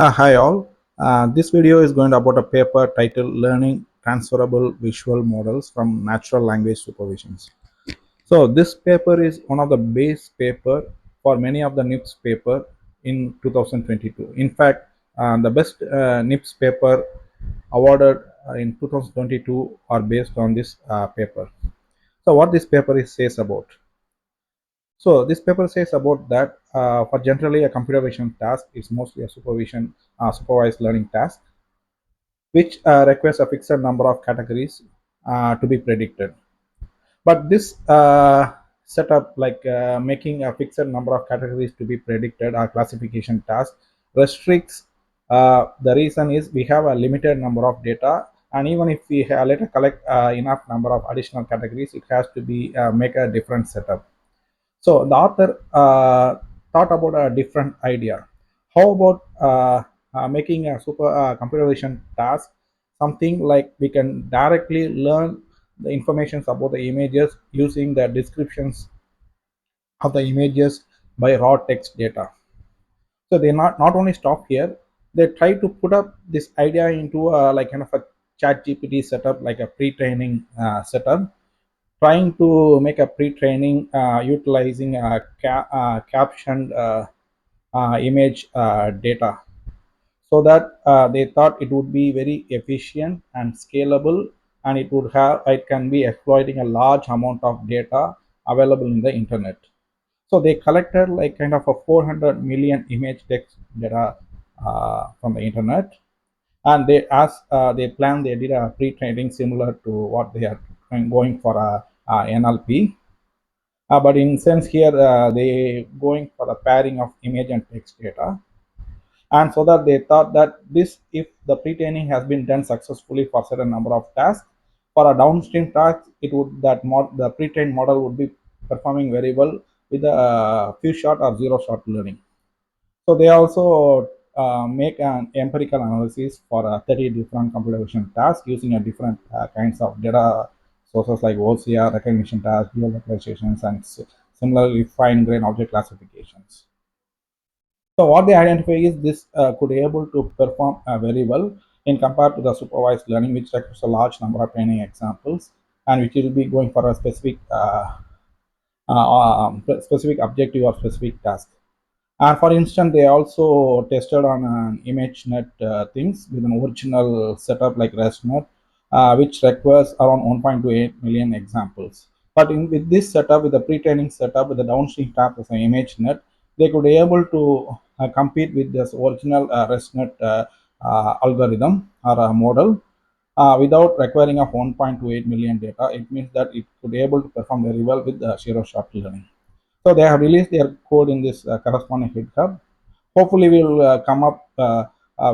Hi all. This video is going to about a paper titled Learning Transferable Visual Models from Natural Language Supervisions. So this paper is one of the base paper for many of the NIPS paper in 2022. In fact, the best NIPS paper awarded in 2022 are based on this paper. So what this paper says about? So this paper says about that for generally a computer vision task is mostly a supervised learning task which requires a fixed number of categories to be predicted. But this setup, like making a fixed number of categories to be predicted or classification task, restricts. The reason is we have a limited number of data, and even if we later collect enough number of additional categories, it has to be make a different setup. So the author thought about a different idea. How about making a super computer vision task something like we can directly learn the information about the images using the descriptions of the images by raw text data. So they not only stop here, they try to put up this idea into a, like kind of a chat GPT setup, like a pre-training setup, trying to make a pre-training utilizing captioned image data, so that they thought it would be very efficient and scalable, and it can be exploiting a large amount of data available in the internet. So they collected like kind of a 400 million image text data from the internet, and they plan they did a pre-training similar to what they are going for a NLP. But in sense here, they going for the pairing of image and text data, and so that they thought that this, if the pre-training has been done successfully for certain number of tasks, for a downstream task, it would the pre-trained model would be performing very well with a few shot or zero shot learning. So they also make an empirical analysis for 30 different computer vision tasks using a different kinds of data sources like OCR, recognition tasks, dual localizations, and similarly fine-grained object classifications. So what they identify is this could be able to perform very well in compared to the supervised learning, which requires a large number of training examples, and which will be going for a specific objective or specific task. And for instance, they also tested on an ImageNet things with an original setup like ResNet, which requires around 1.28 million examples. But with this setup, with the pre-training setup, with the downstream tab as an ImageNet, they could be able to compete with this original ResNet algorithm or model without requiring of 1.28 million data. It means that it could be able to perform very well with the zero shot learning. So they have released their code in this corresponding GitHub. Hopefully, we'll come up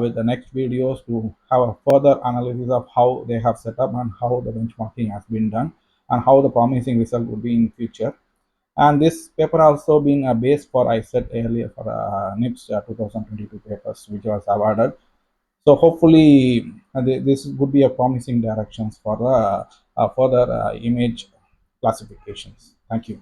with the next videos to have a further analysis of how they have set up and how the benchmarking has been done and how the promising result would be in future. And this paper also been a base for, I said earlier, for NIPS 2022 papers, which was awarded. So hopefully, this would be a promising directions for the further image classifications. Thank you.